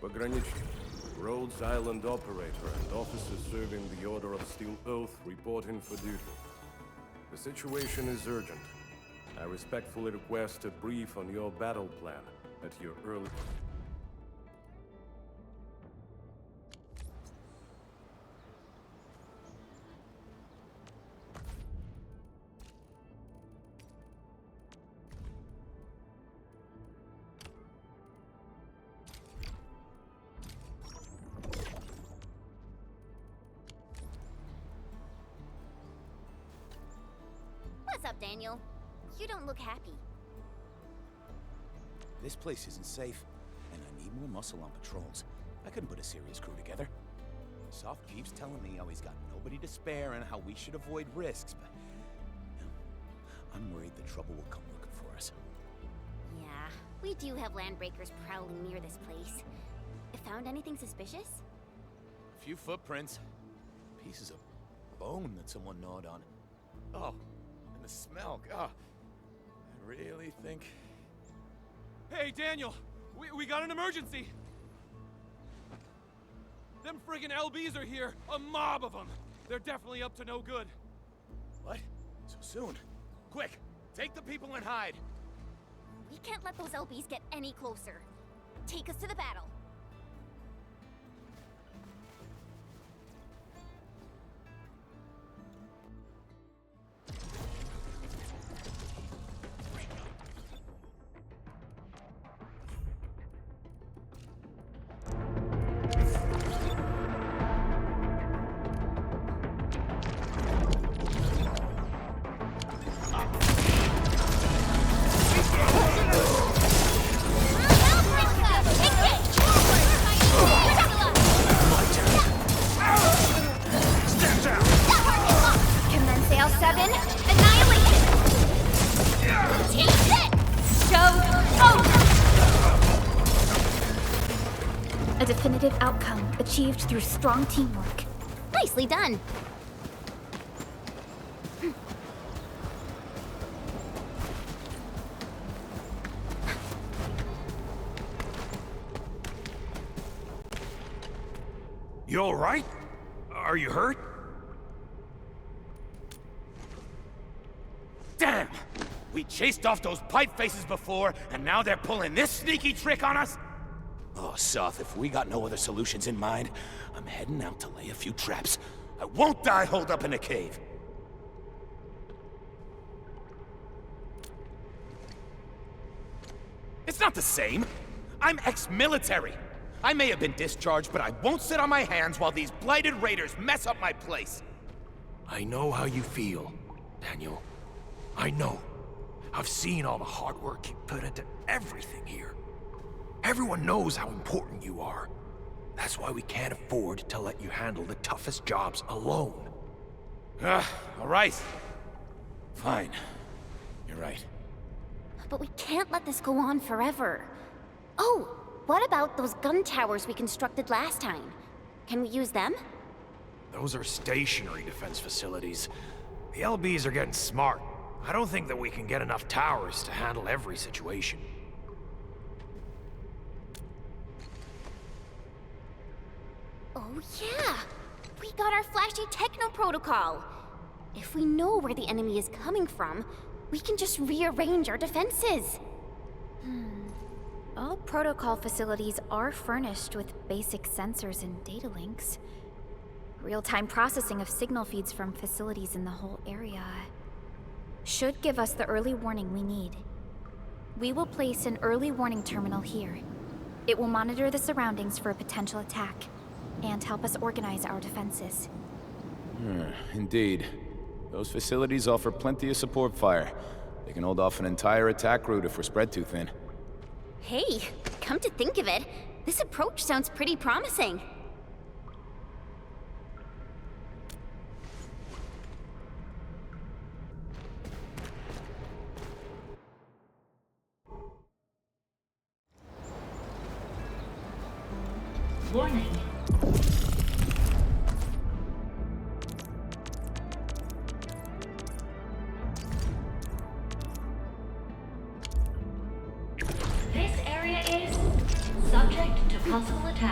Pogranichnik, Rhodes Island operator and officers serving the Order of Steel Oath reporting for duty. The situation is urgent. I respectfully request a brief on your battle plan at your early... What's up, Daniel? You don't look happy. This place isn't safe, and I need more muscle on patrols. I couldn't put a serious crew together. Soft keeps telling me how he's got nobody to spare and how we should avoid risks, but... I'm worried the trouble will come looking for us. Yeah, we do have landbreakers prowling near this place. Found anything suspicious? A few footprints. Pieces of bone that someone gnawed on. Oh, and the smell. God. I really think... Hey, Daniel! We got an emergency! Them friggin' LBs are here! A mob of them! They're definitely up to no good. What? So soon? Quick! Take the people and hide! We can't let those LBs get any closer. Take us to the battle. A definitive outcome achieved through strong teamwork. Nicely done. You all right? Are you hurt? Damn! We chased off those pipe faces before, and now they're pulling this sneaky trick on us? Oh, Soth, if we got no other solutions in mind, I'm heading out to lay a few traps. I won't die holed up in a cave. It's not the same. I'm ex-military. I may have been discharged, but I won't sit on my hands while these blighted raiders mess up my place. I know how you feel, Daniel. I know. I've seen all the hard work you put into everything here. Everyone knows how important you are. That's why we can't afford to let you handle the toughest jobs alone. All right. Fine. You're right. But we can't let this go on forever. Oh, what about those gun towers we constructed last time? Can we use them? Those are stationary defense facilities. The LBs are getting smart. I don't think that we can get enough towers to handle every situation. Oh yeah! We got our flashy techno protocol! If we know where the enemy is coming from, we can just rearrange our defenses. All protocol facilities are furnished with basic sensors and data links. Real-time processing of signal feeds from facilities in the whole area should give us the early warning we need. We will place an early warning terminal here. It will monitor the surroundings for a potential attack and help us organize our defenses. Indeed. Those facilities offer plenty of support fire. They can hold off an entire attack route if we're spread too thin. Hey, come to think of it, this approach sounds pretty promising. Warning. This area is subject to possible attack.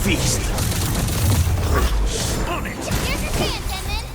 feast. On it! Here's your chance, Denman!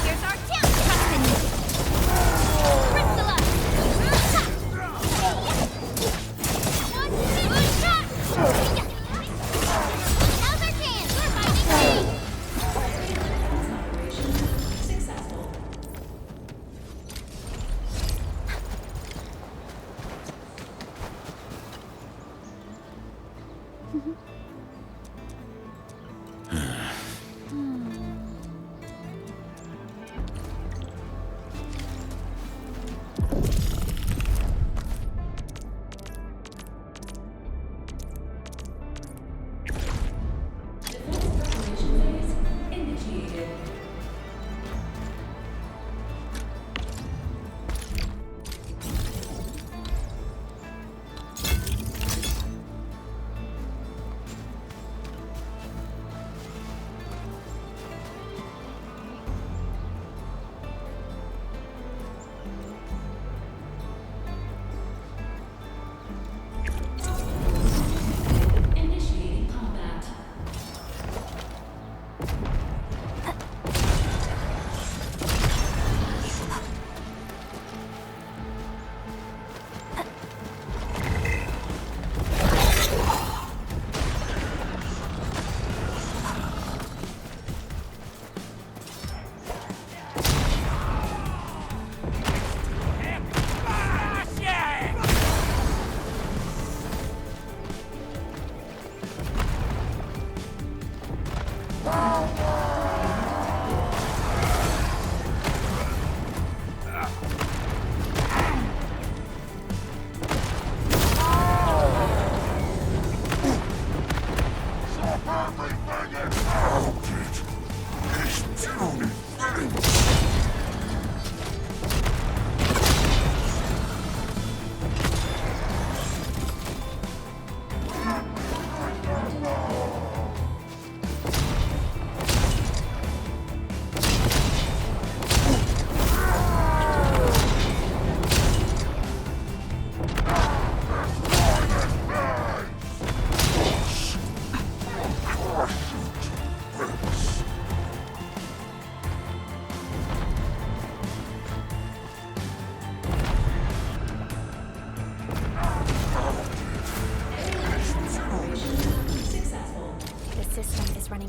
Here's our chance! Trust in me! Priscilla! Now's our chance! We're fighting me!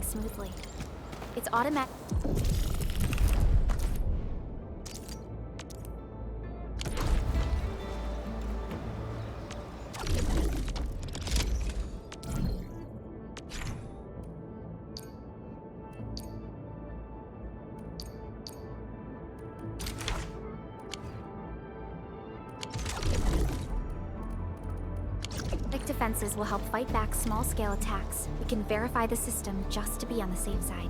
Smoothly. It's automatic. Defenses will help fight back small-scale attacks. We can verify the system just to be on the safe side.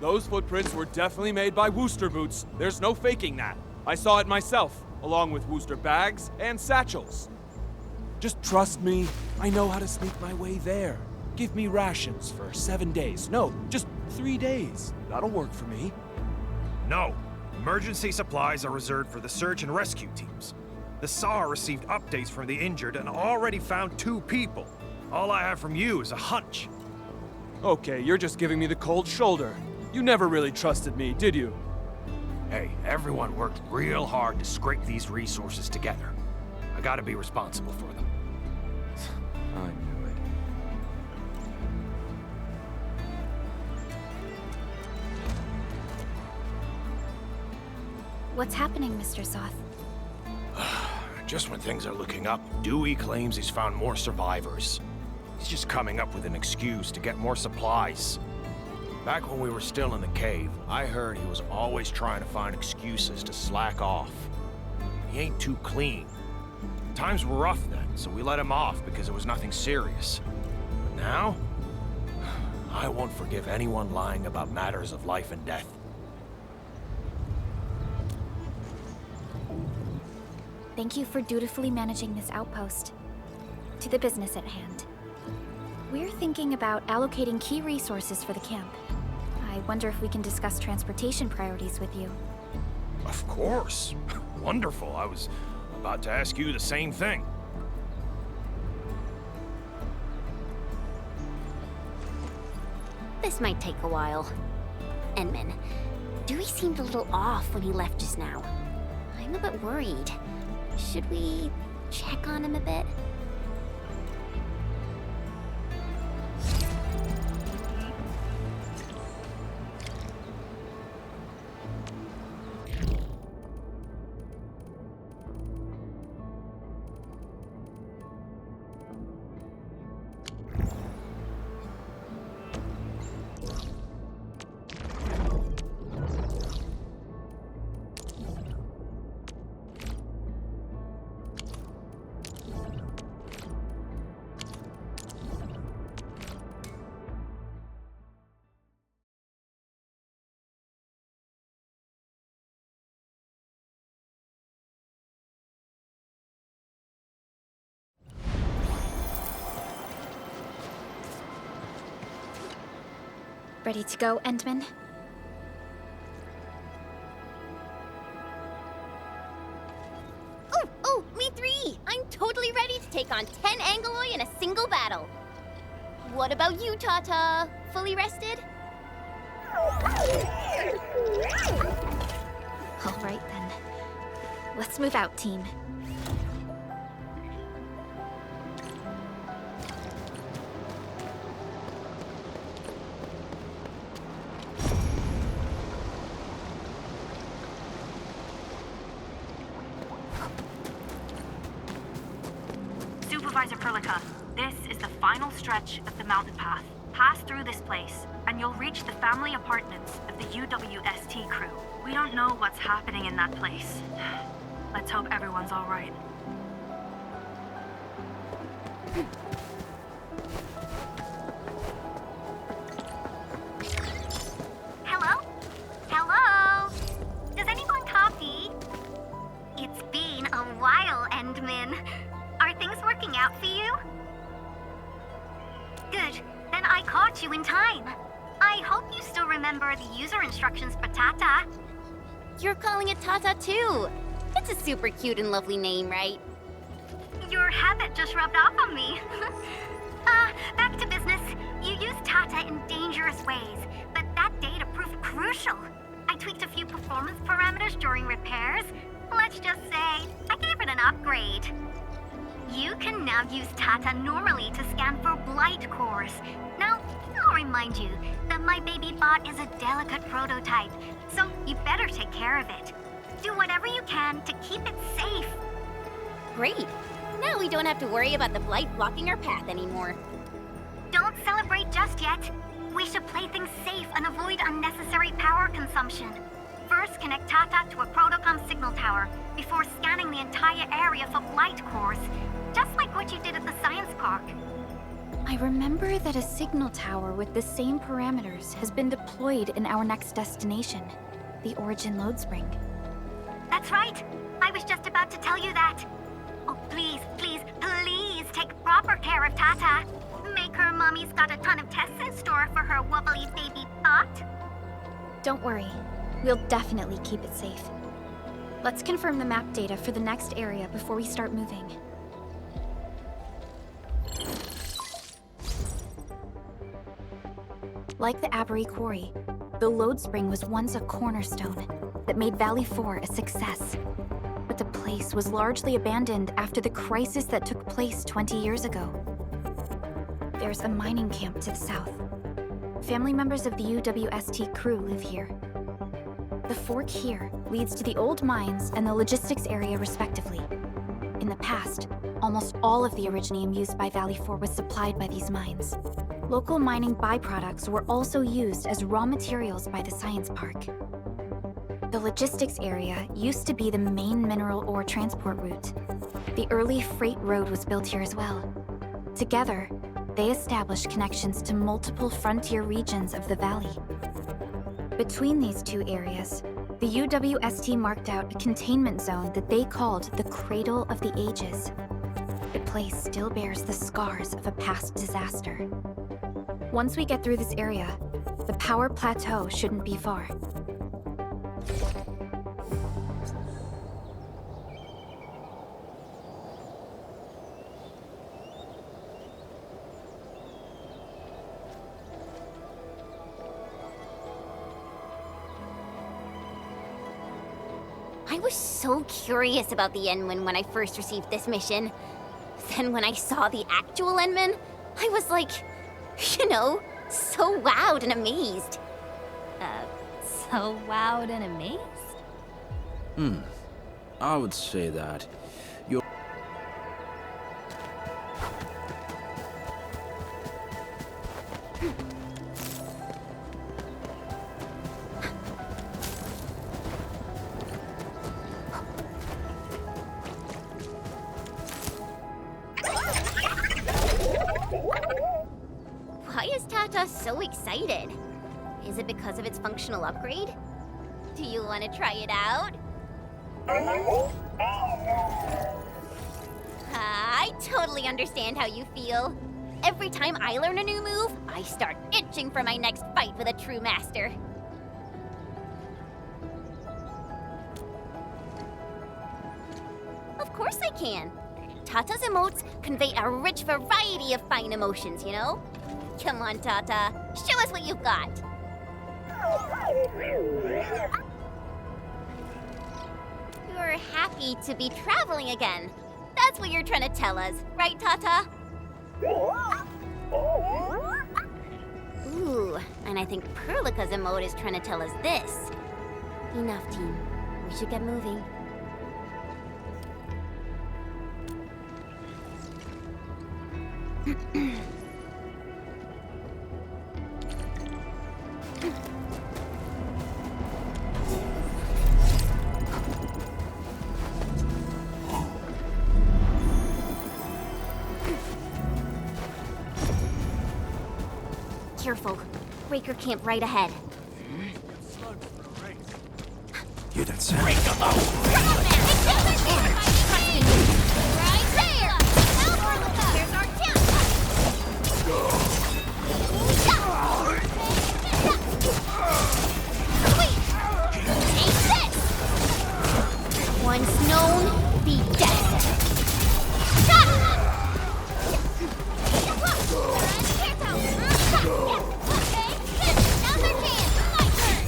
Those footprints were definitely made by Wooster boots. There's no faking that. I saw it myself, along with Wooster bags and satchels. Just trust me, I know how to sneak my way there. Give me rations for 7 days. No, just 3 days. That'll work for me. No. Emergency supplies are reserved for the search and rescue teams. The SAR received updates from the injured and already found 2 people. All I have from you is a hunch. Okay, you're just giving me the cold shoulder. You never really trusted me, did you? Hey, everyone worked real hard to scrape these resources together. I gotta be responsible for them. I knew it. What's happening, Mr. Soth? Just when things are looking up, Dewey claims he's found more survivors. He's just coming up with an excuse to get more supplies. Back when we were still in the cave, I heard he was always trying to find excuses to slack off. He ain't too clean. Times were rough then, so we let him off because it was nothing serious. But now, I won't forgive anyone lying about matters of life and death. Thank you for dutifully managing this outpost. To the business at hand. We're thinking about allocating key resources for the camp. I wonder if we can discuss transportation priorities with you. Of course. Wonderful. I was about to ask you the same thing. This might take a while. Endman, Dewey seemed a little off when he left just now. I'm a bit worried. Should we check on him a bit? Ready to go, Endman? Oh, me three! I'm totally ready to take on 10 Angoloi in a single battle. What about you, Tata? Fully rested? All right, then. Let's move out, team. Supervisor Perlica, this is the final stretch of the mountain path. Pass through this place, and you'll reach the family apartments of the UWST crew. We don't know what's happening in that place. Let's hope everyone's all right. Hello? Hello? Does anyone copy? It's been a while, Endman. Are things working out for you? Good. Then I caught you in time. I hope you still remember the user instructions for Tata. You're calling it Tata too. It's a super cute and lovely name, right? Your habit just rubbed off on me. Back to business. You used Tata in dangerous ways, but that data proved crucial. I tweaked a few performance parameters during repairs. Let's just say, I gave it an upgrade. You can now use Tata normally to scan for blight cores. Now, I'll remind you that my baby bot is a delicate prototype, so you better take care of it. Do whatever you can to keep it safe. Great. Now we don't have to worry about the blight blocking our path anymore. Don't celebrate just yet. We should play things safe and avoid unnecessary power consumption. First, connect Tata to a Protocom signal tower before scanning the entire area for blight cores, just like what you did at the science park. I remember that a signal tower with the same parameters has been deployed in our next destination, the Origin Load Spring. That's right. I was just about to tell you that. Oh, please, please, please take proper care of Tata. Make her mommy's got a ton of tests in store for her wobbly baby bot. Don't worry. We'll definitely keep it safe. Let's confirm the map data for the next area before we start moving. Like the Abery Quarry, the Load Spring was once a cornerstone that made Valley 4 a success. But the place was largely abandoned after the crisis that took place 20 years ago. There's a mining camp to the south. Family members of the UWST crew live here. The fork here leads to the old mines and the logistics area respectively. In the past, almost all of the originium used by Valley 4 was supplied by these mines. Local mining byproducts were also used as raw materials by the science park. The logistics area used to be the main mineral ore transport route. The early freight road was built here as well. Together, they established connections to multiple frontier regions of the valley. Between these two areas, the UWST marked out a containment zone that they called the Cradle of the Ages. The place still bears the scars of a past disaster. Once we get through this area, the power plateau shouldn't be far. I was so curious about the Endman when I first received this mission. Then when I saw the actual Endman, I was like, you know, so wowed and amazed. So wowed and amazed? I would say that. Why is Tata so excited? Is it because of its functional upgrade? Do you want to try it out? I totally understand how you feel. Every time I learn a new move, I start itching for my next fight with a true master. Of course I can. Tata's emotes convey a rich variety of fine emotions, you know? Come on, Tata. Show us what you've got. You're happy to be traveling again. That's what you're trying to tell us, right, Tata? Ooh, and I think Perlica's emote is trying to tell us this. Enough, team. We should get moving. Careful. Breaker camp right ahead. Hear that sound? Right there! Here's our camp! Sweet! Take this! Once known, be dead.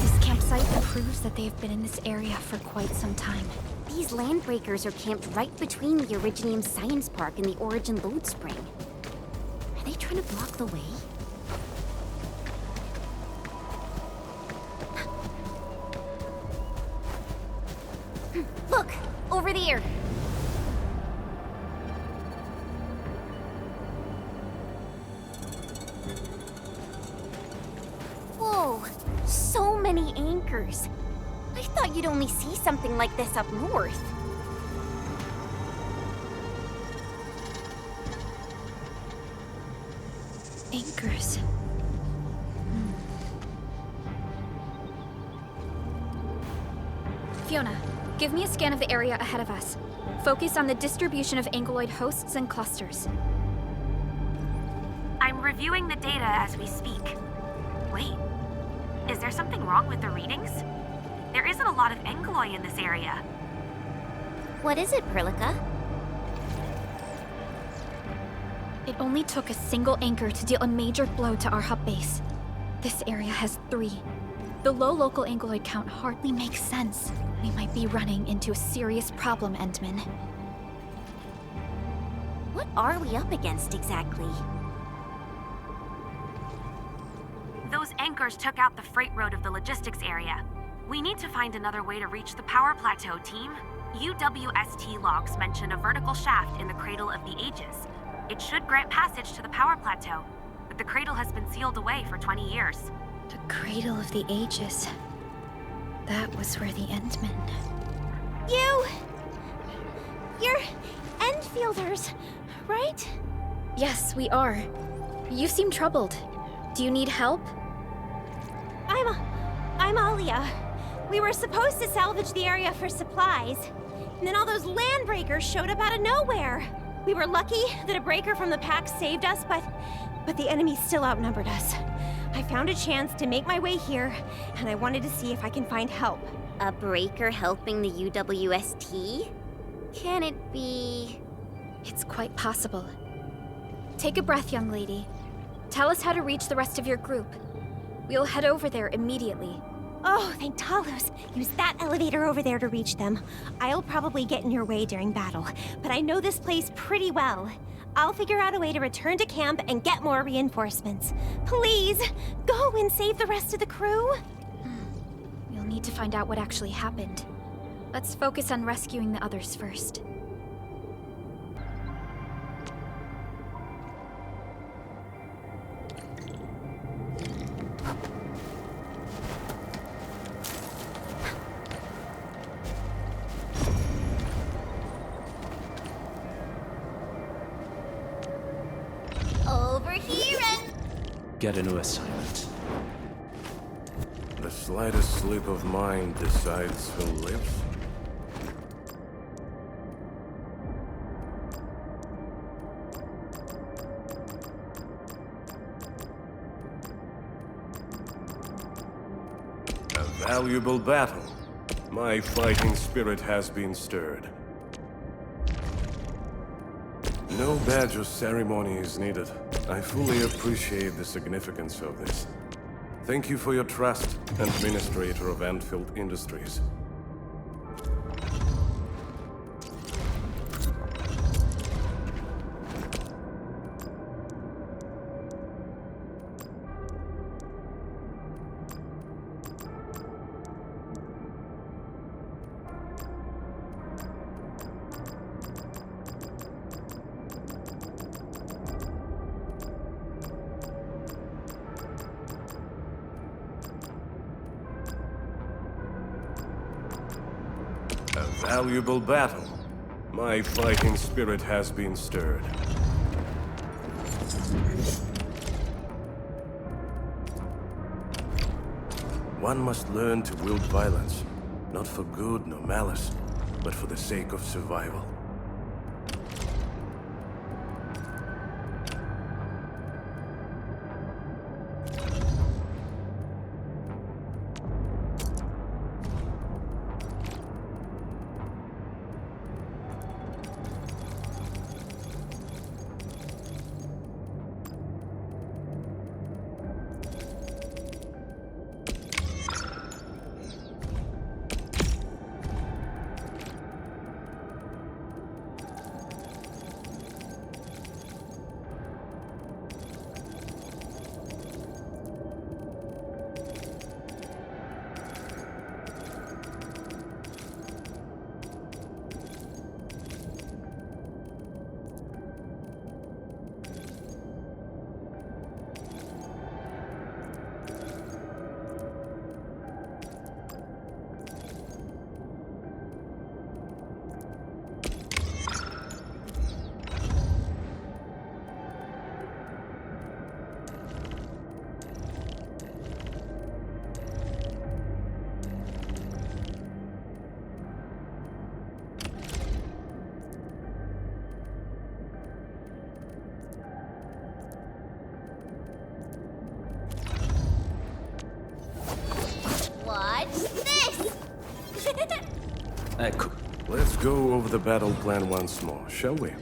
This campsite proves that they've been in this area for quite some time. These landbreakers are camped right between the Originium Science Park and the Origin Load Spring. Are they trying to block the way? Look! Over there! Whoa! So many anchors! I thought you'd only see something like this up north. Anchors. Fiona, give me a scan of the area ahead of us. Focus on the distribution of ankyloid hosts and clusters. I'm reviewing the data as we speak. Wait, is there something wrong with the readings? There isn't a lot of ankyloid in this area. What is it, Perlica? It only took a single anchor to deal a major blow to our hub base. This area has 3. The low local ankyloid count hardly makes sense. We might be running into a serious problem, Endman. What are we up against exactly? Those anchors took out the freight road of the logistics area. We need to find another way to reach the power plateau, team. UWST logs mention a vertical shaft in the Cradle of the Ages. It should grant passage to the power plateau, but the cradle has been sealed away for 20 years. The Cradle of the Ages. That was where the Endmen... You're Enfielders, right? Yes, we are. You seem troubled. Do you need help? I'm Alia. We were supposed to salvage the area for supplies, and then all those land breakers showed up out of nowhere. We were lucky that a breaker from the pack saved us, but the enemy still outnumbered us. I found a chance to make my way here, and I wanted to see if I can find help. A breaker helping the UWST? Can it be... It's quite possible. Take a breath, young lady. Tell us how to reach the rest of your group. We'll head over there immediately. Oh, thank Talos. Use that elevator over there to reach them. I'll probably get in your way during battle, but I know this place pretty well. I'll figure out a way to return to camp and get more reinforcements. Please, go and save the rest of the crew. We'll need to find out what actually happened. Let's focus on rescuing the others first. Over here and... Get into assignment. The slightest slip of mine decides who lives. A valuable battle. My fighting spirit has been stirred. No badge or ceremony is needed. I fully appreciate the significance of this. Thank you for your trust, Administrator of Endfield Industries. A valuable battle. My fighting spirit has been stirred. One must learn to wield violence, not for good nor malice, but for the sake of survival. Let's go over the battle plan once more, shall we?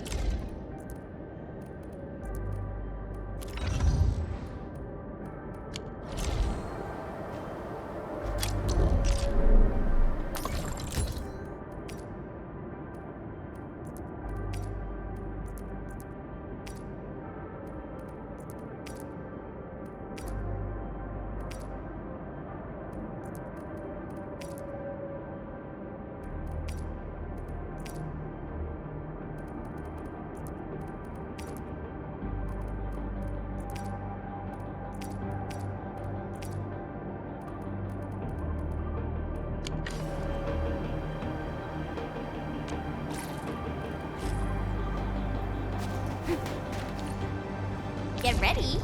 Get ready.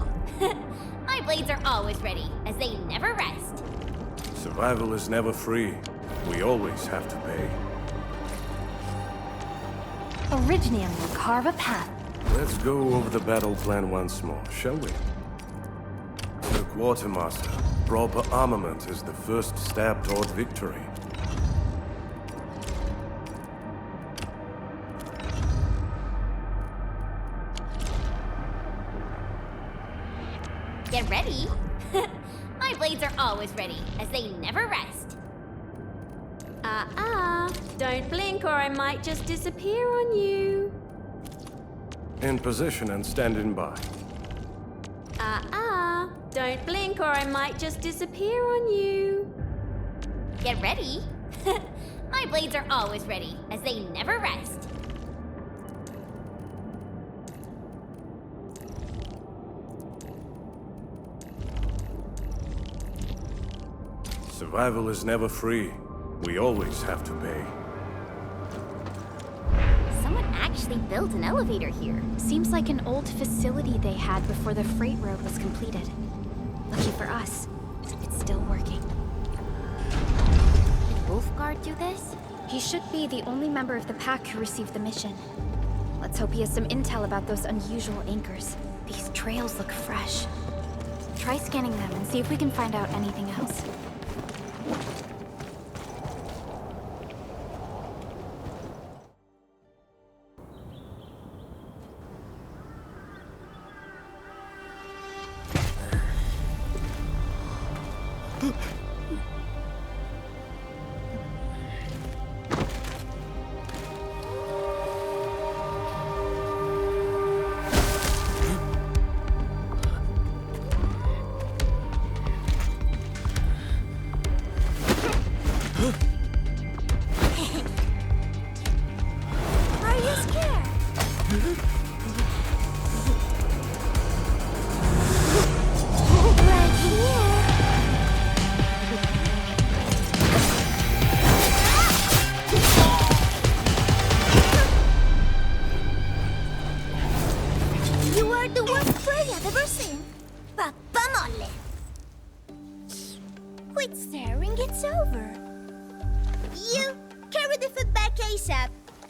My blades are always ready, as they never rest. Survival is never free. We always have to pay. Originium will carve a path. Let's go over the battle plan once more, shall we? The Quartermaster. Proper armament is the first step toward victory. Get ready. My blades are always ready, as they never rest. Don't blink or I might just disappear on you. In position and standing by. Don't blink or I might just disappear on you. Get ready. My blades are always ready, as they never rest. Survival is never free. We always have to pay. Someone actually built an elevator here. Seems like an old facility they had before the freight road was completed. Lucky for us, it's still working. Did Wolfguard do this? He should be the only member of the pack who received the mission. Let's hope he has some intel about those unusual anchors. These trails look fresh. Try scanning them and see if we can find out anything else. Quit staring, it's over. You, carry the food back ASAP.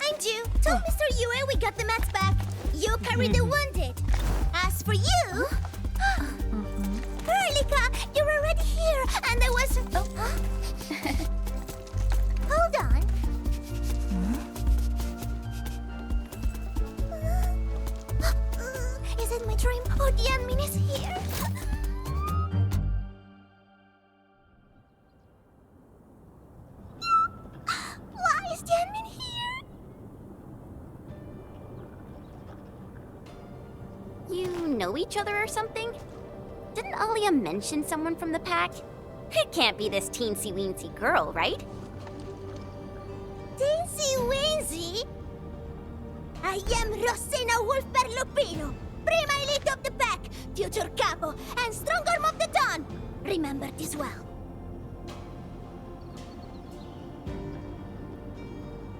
And you, tell Mr. Yue we got the mats back. You carry the wounded. As for you... Erlika, you're already here, and I was... Hold on. Is it my dream, or the admin is here? Why is the admin here? You know each other or something? Didn't Alia mention someone from the pack? It can't be this teensy-weensy girl, right? Teensy-weensy? I am Rosina Wolfberg-Lupino, Prima Elite of the Pack, future Capo, and Strong Arm of the Dawn. Remember this well.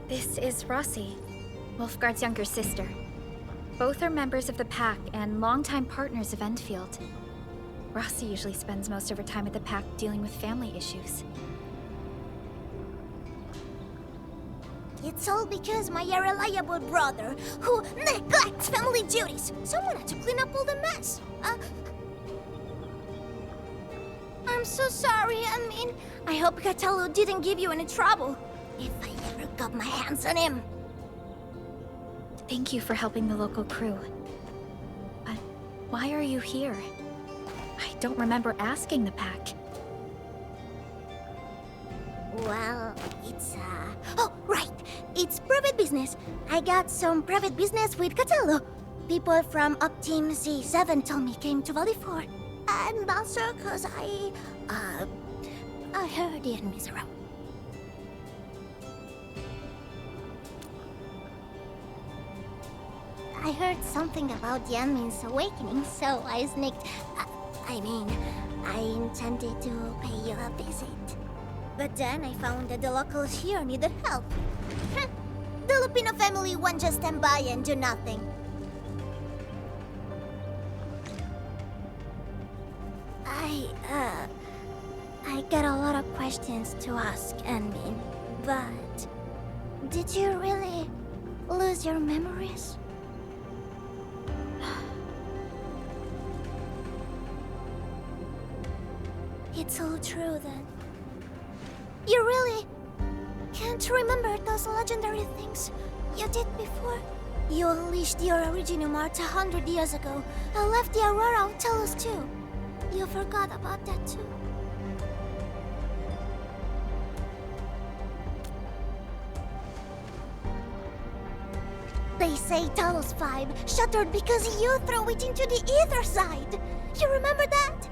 This is Rossi, Wolfguard's younger sister. Both are members of the pack and longtime partners of Endfield. Rossi usually spends most of her time at the pack dealing with family issues. It's all because my irreliable brother, who neglects family duties. Someone had to clean up all the mess. I'm so sorry, I hope Catello didn't give you any trouble. If I ever got my hands on him. Thank you for helping the local crew. But why are you here? I don't remember asking the pack. Well, it's, Oh, right! It's private business. I got some private business with Catello. People from Up Team C7 told me came to Valley 4. And also cause I heard the enemies around. I heard something about the admin's awakening, so I sneaked... I intended to pay you a visit. But then I found that the locals here needed help. The Lupino family won't just stand by and do nothing. I got a lot of questions to ask, Anmin, but did you really lose your memories? It's all true then. You really can't remember those legendary things you did before? You unleashed your Originum Art 100 years ago and left the Aurora of Telos too. You forgot about that too. They say Talos 5 shattered because you threw it into the ether side. You remember that?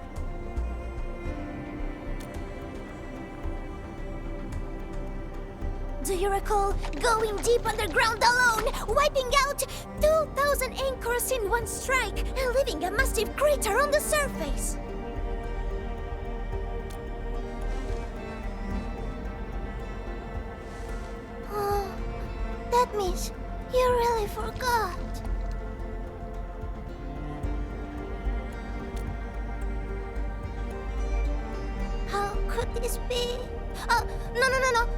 Do you recall going deep underground alone, wiping out 2,000 anchors in one strike, and leaving a massive crater on the surface? Oh, that means you really forgot. How could this be? Oh, no.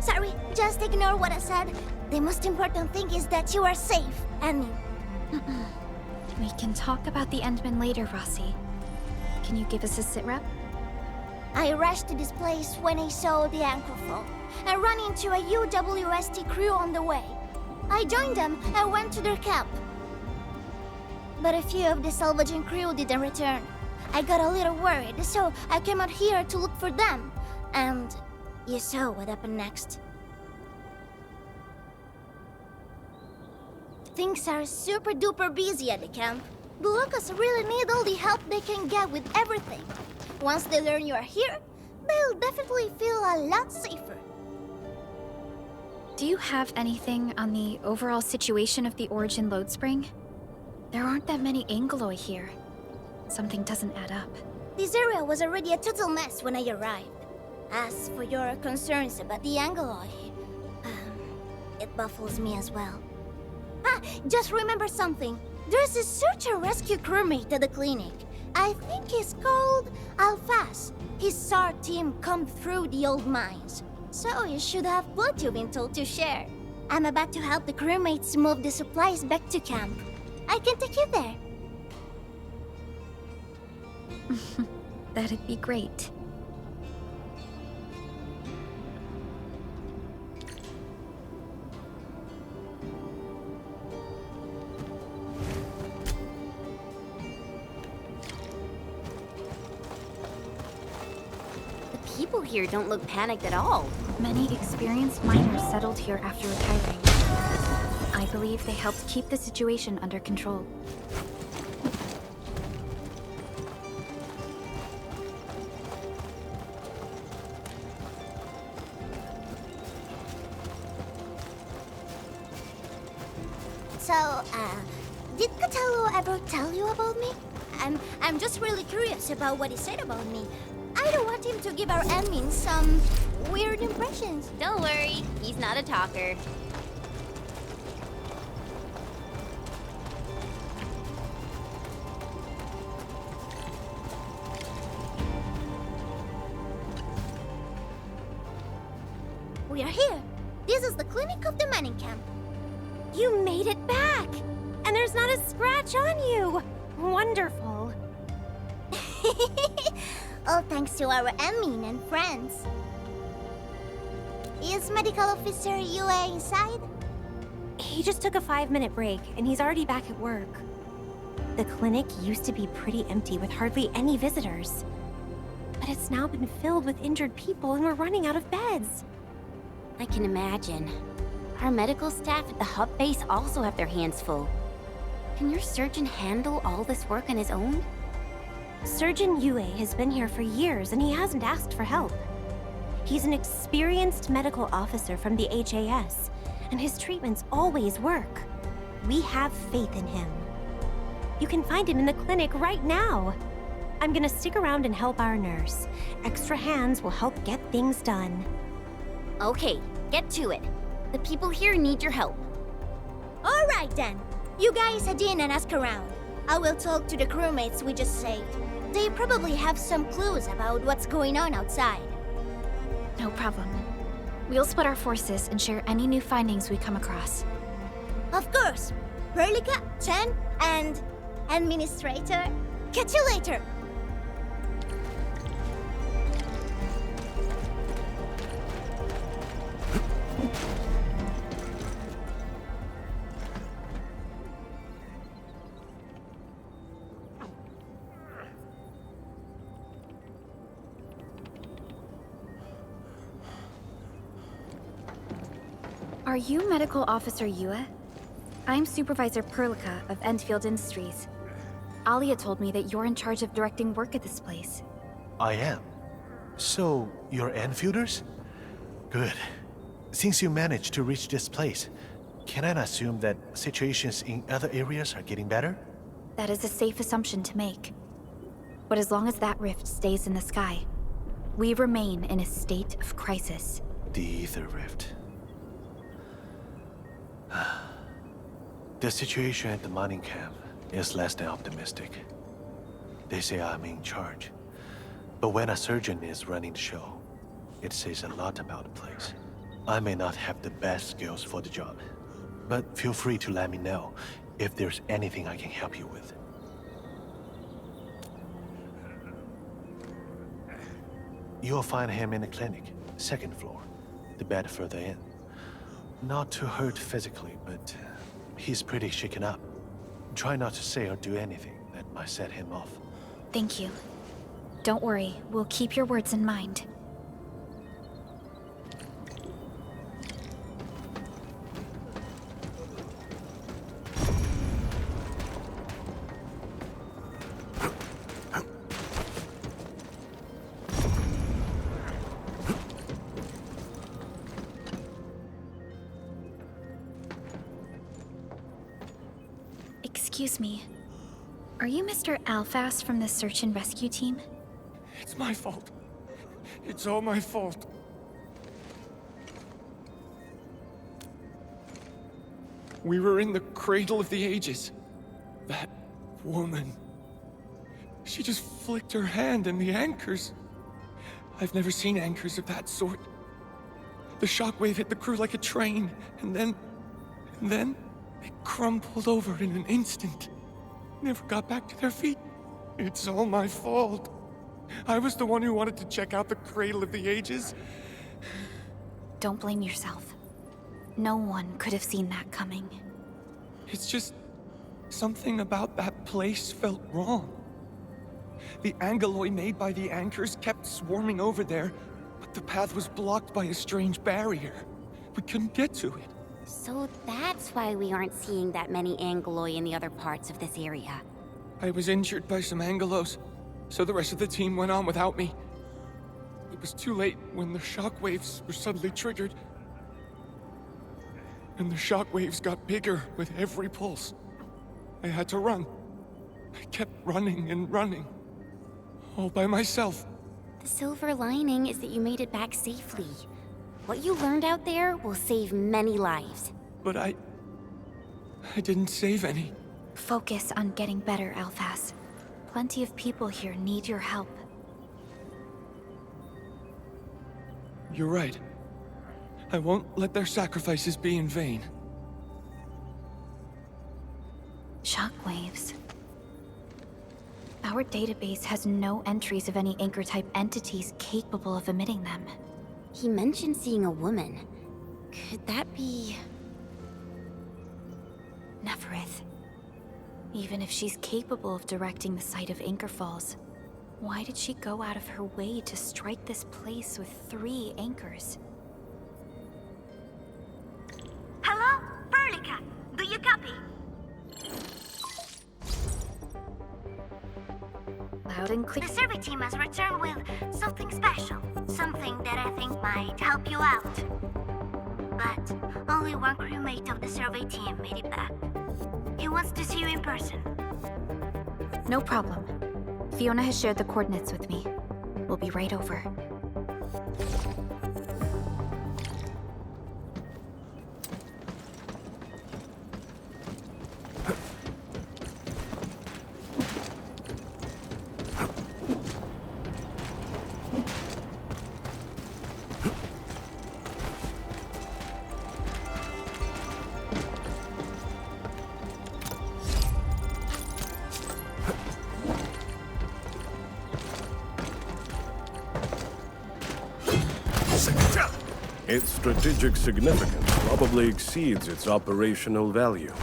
Sorry, just ignore what I said. The most important thing is that you are safe, Annie. We can talk about the Endman later, Rossi. Can you give us a sitrep? I rushed to this place when I saw the anchor fall. I ran into a UWST crew on the way. I joined them and went to their camp. But a few of the salvaging crew didn't return. I got a little worried, so I came out here to look for them. And you saw what happened next. Things are super duper busy at the camp. The locals really need all the help they can get with everything. Once they learn you are here, they'll definitely feel a lot safer. Do you have anything on the overall situation of the Origin load spring? There aren't that many Angeloi here. Something doesn't add up. This area was already a total mess when I arrived. As for your concerns about the Angeloi, it baffles me as well. Just remember something. There's a search and rescue crewmate at the clinic. I think he's called Alphas. His SAR team come through the old mines. So you should have what you've been told to share. I'm about to help the crewmates move the supplies back to camp. I can take you there. That'd be great. People here don't look panicked at all. Many experienced miners settled here after retiring. I believe they helped keep the situation under control. So, did Catello ever tell you about me? I'm just really curious about what he said about me. I don't want him to give our admin some weird impressions. Don't worry, he's not a talker. We are here. This is the clinic of the mining camp. You made it back! And there's not a scratch on you! Wonderful. All thanks to our admin and friends. Is Medical Officer UA inside? He just took a 5-minute break, and he's already back at work. The clinic used to be pretty empty with hardly any visitors. But it's now been filled with injured people, and we're running out of beds. I can imagine. Our medical staff at the hub base also have their hands full. Can your surgeon handle all this work on his own? Surgeon Yue has been here for years, and he hasn't asked for help. He's an experienced medical officer from the HAS, and his treatments always work. We have faith in him. You can find him in the clinic right now. I'm gonna stick around and help our nurse. Extra hands will help get things done. Okay, get to it. The people here need your help. All right then. You guys head in and ask around. I will talk to the crewmates we just saved. They probably have some clues about what's going on outside. No problem. We'll split our forces and share any new findings we come across. Of course. Perlica, Chen, and Administrator. Catch you later. Are you Medical Officer Yue? I'm Supervisor Perlica of Endfield Industries. Alia told me that you're in charge of directing work at this place. I am. So, you're Enfielders? Good. Since you managed to reach this place, can I assume that situations in other areas are getting better? That is a safe assumption to make. But as long as that rift stays in the sky, we remain in a state of crisis. The Ether Rift. The situation at the mining camp is less than optimistic. They say I'm in charge. But when a surgeon is running the show, it says a lot about the place. I may not have the best skills for the job, but feel free to let me know if there's anything I can help you with. You'll find him in the clinic, second floor, the bed further in. Not too hurt physically, but he's pretty shaken up. Try not to say or do anything that might set him off. Thank you. Don't worry, we'll keep your words in mind. Excuse me. Are you Mr. Alphas from the search and rescue team? It's my fault. It's all my fault. We were in the cradle of the ages. That woman. She just flicked her hand and the anchors. I've never seen anchors of that sort. The shockwave hit the crew like a train, and then they crumpled over in an instant. Never got back to their feet. It's all my fault. I was the one who wanted to check out the cradle of the ages. Don't blame yourself. No one could have seen that coming. It's just something about that place felt wrong. The angeloi made by the anchors kept swarming over there, but the path was blocked by a strange barrier. We couldn't get to it. So that's why we aren't seeing that many angeloi in the other parts of this area. I was injured by some angelos, so the rest of the team went on without me. It was too late when the shockwaves were suddenly triggered. And the shockwaves got bigger with every pulse. I had to run. I kept running and running. All by myself. The silver lining is that you made it back safely. What you learned out there will save many lives. But I didn't save any. Focus on getting better, Alphas. Plenty of people here need your help. You're right. I won't let their sacrifices be in vain. Shockwaves. Our database has no entries of any anchor-type entities capable of emitting them. He mentioned seeing a woman. Could that be... Neferith. Even if she's capable of directing the site of anchor falls, why did she go out of her way to strike this place with 3 anchors? Hello? Perlica, do you copy? Loud and clear. The survey team has returned with something special. Something that I think might help you out. But only one crewmate of the survey team made it back. He wants to see you in person. No problem. Fiona has shared the coordinates with me. We'll be right over. Its strategic significance probably exceeds its operational value.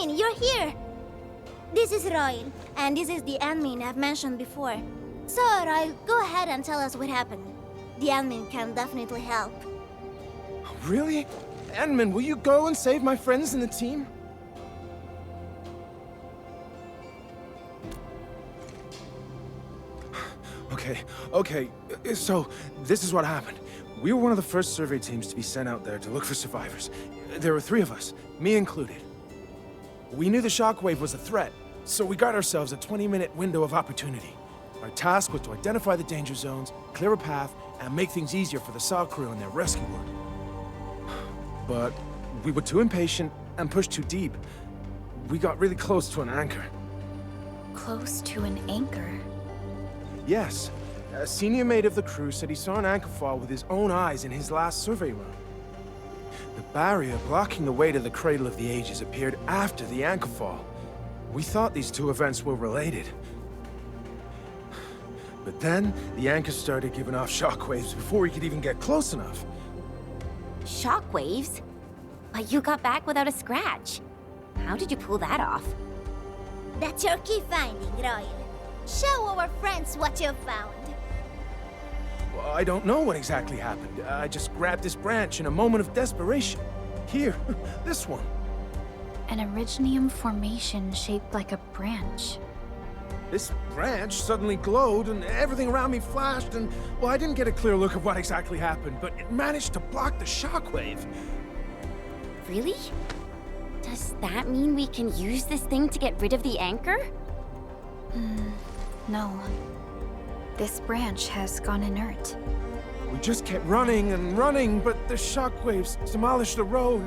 You're here! This is Royal, and this is the admin I've mentioned before. So, Royal, go ahead and tell us what happened. The admin can definitely help. Really? Admin, will you go and save my friends in the team? Okay. So, this is what happened. We were one of the first survey teams to be sent out there to look for survivors. There were 3 of us, me included. We knew the shockwave was a threat, so we got ourselves a 20-minute window of opportunity. Our task was to identify the danger zones, clear a path, and make things easier for the SAW crew and their rescue work. But we were too impatient and pushed too deep. We got really close to an anchor. Close to an anchor? Yes. A senior mate of the crew said he saw an anchor fall with his own eyes in his last survey run. The barrier blocking the way to the Cradle of the Ages appeared after the anchor fall. We thought these 2 events were related. But then, the anchor started giving off shockwaves before we could even get close enough. Shockwaves? But you got back without a scratch. How did you pull that off? That's your key finding, Royal. Show our friends what you found. Well, I don't know what exactly happened. I just grabbed this branch in a moment of desperation. Here, this one. An Originium formation shaped like a branch. This branch suddenly glowed and everything around me flashed and, well, I didn't get a clear look of what exactly happened, but it managed to block the shockwave. Really? Does that mean we can use this thing to get rid of the anchor? No. This branch has gone inert. We just kept running and running, but the shockwaves demolished the road.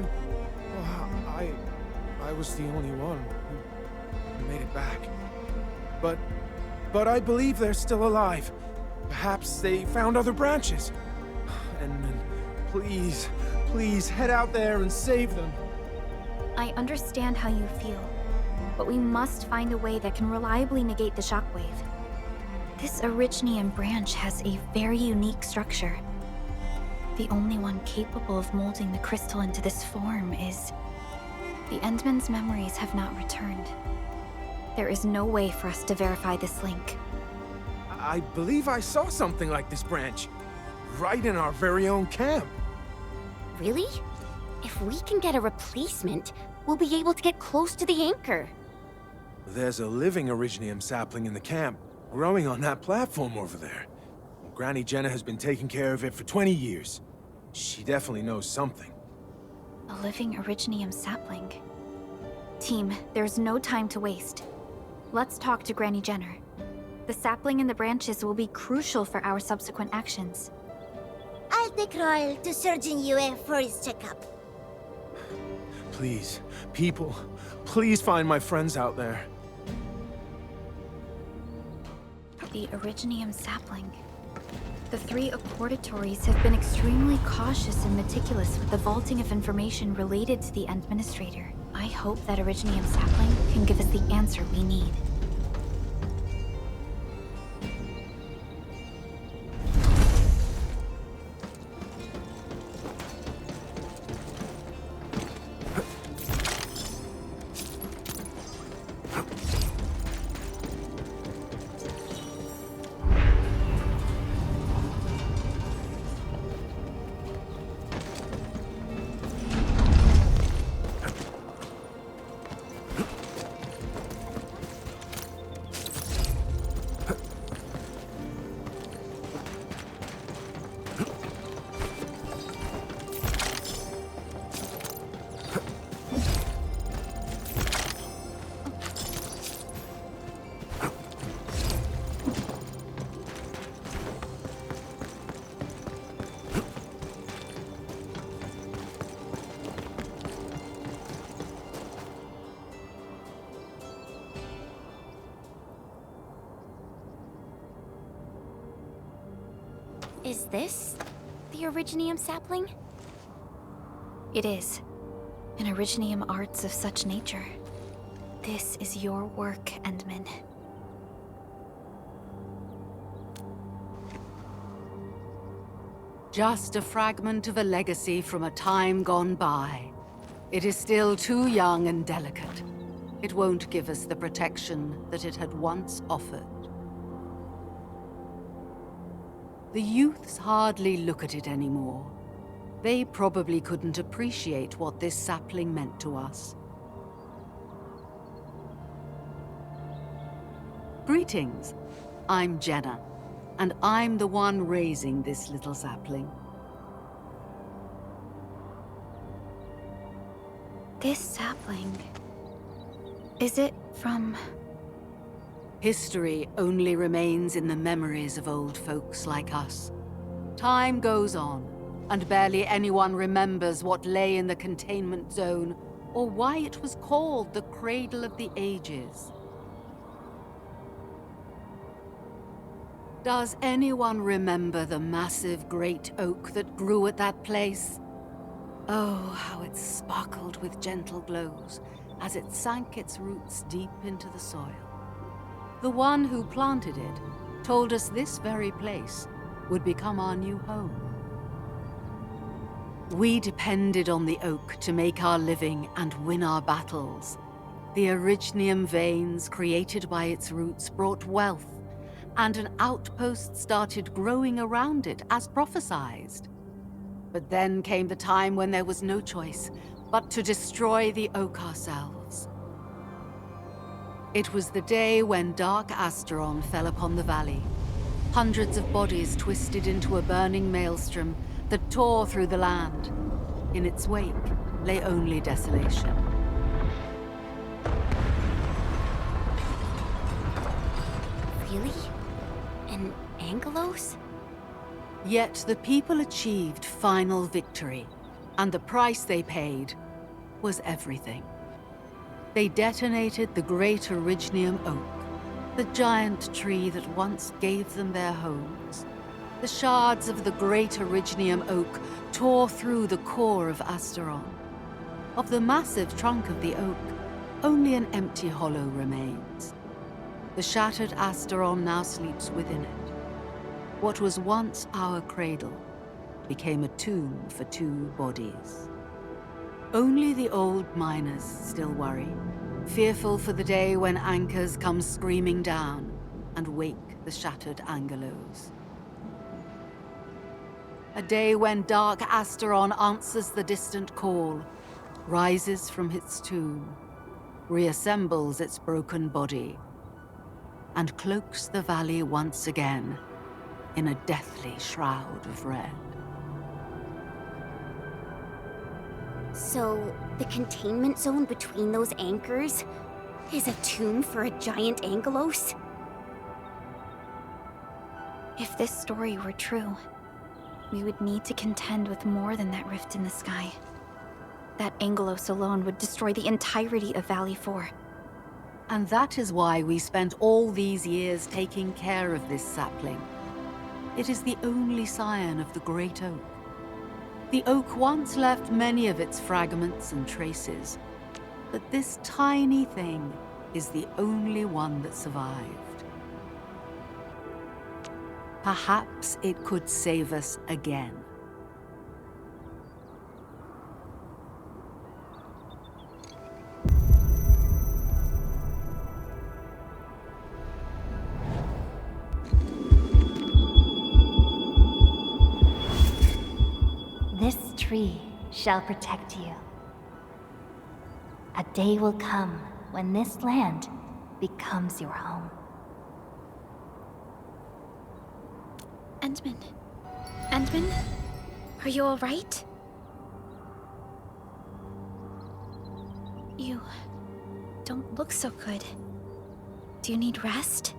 Well, I was the only one who made it back. But I believe they're still alive. Perhaps they found other branches. And please head out there and save them. I understand how you feel, but we must find a way that can reliably negate the shockwave. This Originium branch has a very unique structure. The only one capable of molding the crystal into this form is... The Endman's memories have not returned. There is no way for us to verify this link. I believe I saw something like this branch. Right in our very own camp. Really? If we can get a replacement, we'll be able to get close to the anchor. There's a living Originium sapling in the camp, growing on that platform over there. Granny Jenna has been taking care of it for 20 years. She definitely knows something. A living Originium sapling. Team, there's no time to waste. Let's talk to Granny Jenner. The sapling and the branches will be crucial for our subsequent actions. I'll take Royal to Surgeon Yue for his checkup. Please, people, please find my friends out there. The Originium sapling. The 3 Accordatores have been extremely cautious and meticulous with the vaulting of information related to the Administrator. I hope that Originium sapling can give us the answer we need. Is this the Originium sapling? It is. An Originium arts of such nature. This is your work, Endman. Just a fragment of a legacy from a time gone by. It is still too young and delicate. It won't give us the protection that it had once offered. The youths hardly look at it anymore. They probably couldn't appreciate what this sapling meant to us. Greetings. I'm Jenna, and I'm the one raising this little sapling. This sapling... is it from... History only remains in the memories of old folks like us. Time goes on, and barely anyone remembers what lay in the containment zone, or why it was called the Cradle of the Ages. Does anyone remember the massive great oak that grew at that place? Oh, how it sparkled with gentle glows as it sank its roots deep into the soil. The one who planted it told us this very place would become our new home. We depended on the oak to make our living and win our battles. The Originium veins created by its roots brought wealth, and an outpost started growing around it as prophesized. But then came the time when there was no choice but to destroy the oak ourselves. It was the day when Dark Asteron fell upon the valley. Hundreds of bodies twisted into a burning maelstrom that tore through the land. In its wake lay only desolation. Really? An Angelos? Yet the people achieved final victory, and the price they paid was everything. They detonated the great Originium oak, the giant tree that once gave them their homes. The shards of the great Originium oak tore through the core of Asteron. Of the massive trunk of the oak, only an empty hollow remains. The shattered Asteron now sleeps within it. What was once our cradle became a tomb for two bodies. Only the old miners still worry, fearful for the day when anchors come screaming down and wake the shattered Angelos. A day when Dark Asteron answers the distant call, rises from its tomb, reassembles its broken body, and cloaks the valley once again in a deathly shroud of red. So, the containment zone between those anchors is a tomb for a giant Angelos? If this story were true, we would need to contend with more than that rift in the sky. That Angelos alone would destroy the entirety of Valley 4. And that is why we spent all these years taking care of this sapling. It is the only scion of the Great Oak. The oak once left many of its fragments and traces, but this tiny thing is the only one that survived. Perhaps it could save us again. This tree shall protect you. A day will come when this land becomes your home. Endman? Endman? Are you all right? You don't look so good. Do you need rest?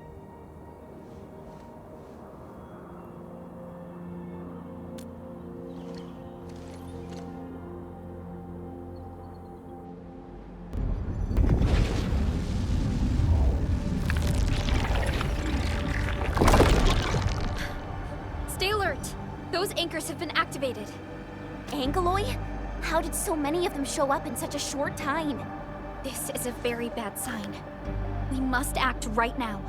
Stay alert! Those anchors have been activated. Angeloy? How did so many of them show up in such a short time? This is a very bad sign. We must act right now.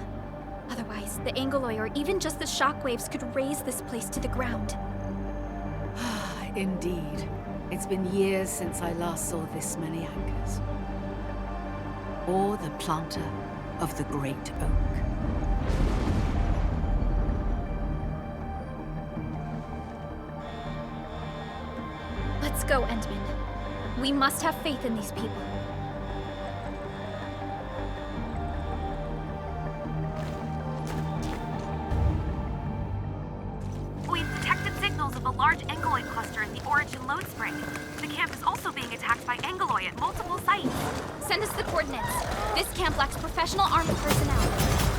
Otherwise, the Angeloy or even just the shockwaves could raze this place to the ground. Indeed. It's been years since I last saw this many anchors. Or the planter of the Great Oak. Let's go, Endman. We must have faith in these people. We've detected signals of a large Angeloy cluster in the Origin load spring. The camp is also being attacked by Angeloy at multiple sites. Send us the coordinates. This camp lacks professional armed personnel.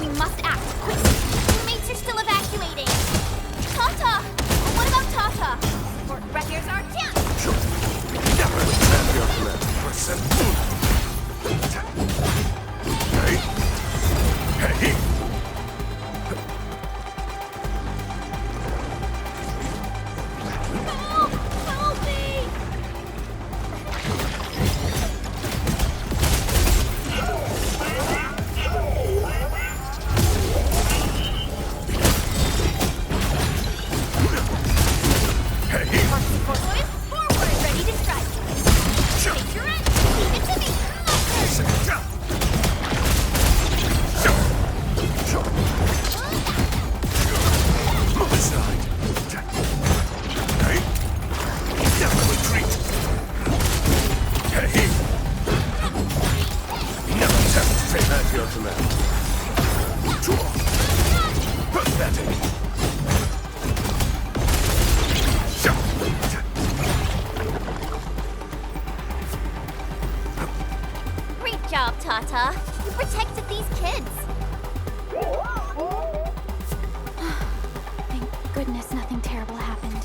We must act quickly. Roommates are still evacuating. Tata! What about Tata? Here's our chance! Help! Help me! Forward, ready to strike. Take your end. Leave it to me. Move aside. Hey. Never retreat. Hey. Never attempt to take At your command. pathetic. Great job, Tata. You protected these kids. Thank goodness nothing terrible happened.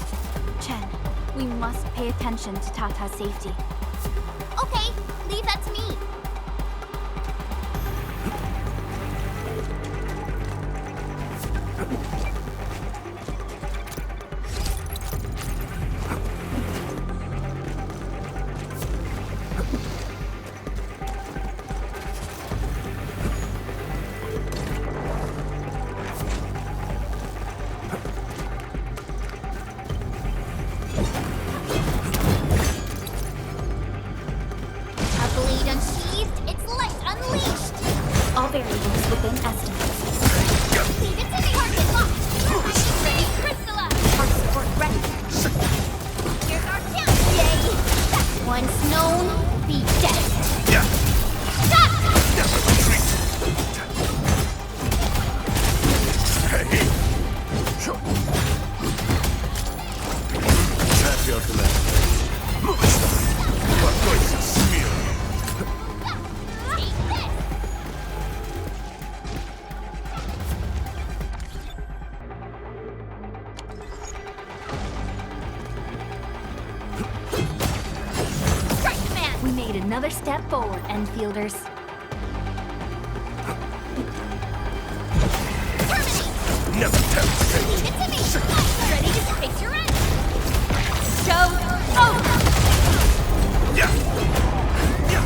Chen, we must pay attention to Tata's safety. Okay, leave that to me. All variables within estimates. Leave it to me. Target locked. Ready, Crystalla. Our support ready. Here's our chance. Yay. Once known, be dead. Yeah. Stop! Never retreat. Hey. At your command. Move aside. What going to smear? Take this. Strike command. We made another step forward, Enfielders. Terminate. Never tempt fate. Leave it to me. Ready to face your end. Show over. Yeah. Yeah.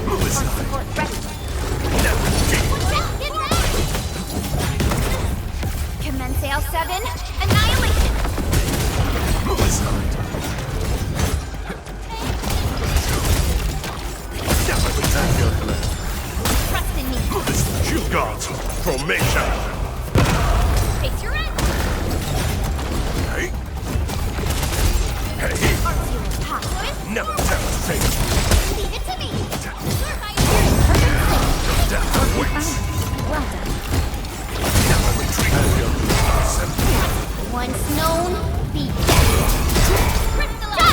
Move aside. Support ready. Never retreat. Get ready. Commence AL7. Annihilation. Move aside. Never retreat. At your command. Trust in me. Move aside. Shield guards. Formation. Face your end. Hey. Hey. Never tempt fate. Leave it to me. You're my Death waits. Well done. Never retreat. once known, be dead. Crystalla.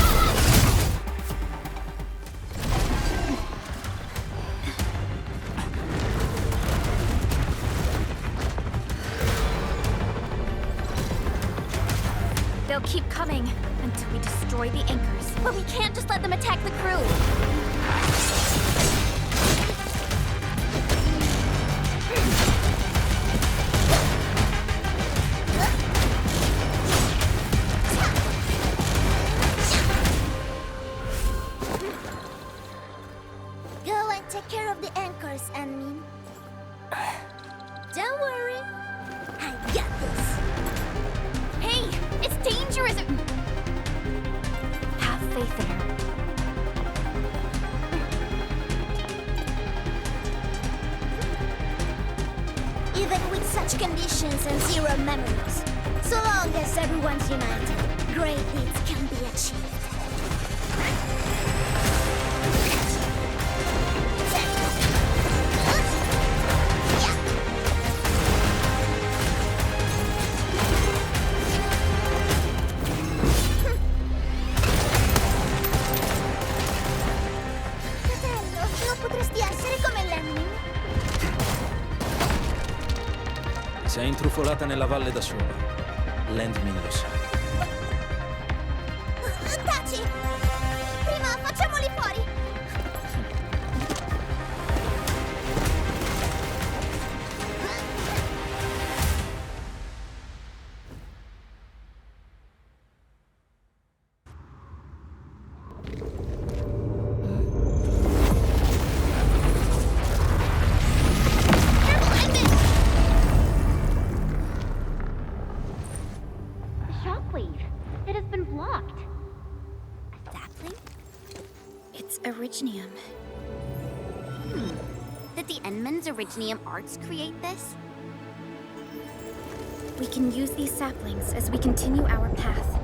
They'll keep coming until we destroy the anchors. But we can't just let them attack the crew. take care of the anchors, Anmin. Don't worry. I got this. Hey, it's dangerous! Have faith in her. Even with such conditions and zero memories, so long as everyone's united, great deeds can be achieved. Fratello, non potresti essere come Lemmy? Sei intrufolata nella valle da sola. Landmin lo sa. Taci! Prima facciamoli fuori! Shockwave. It has been blocked. Sapling? It's Originium. Did the Enman's Originium arts create this? We can use these saplings as we continue our path.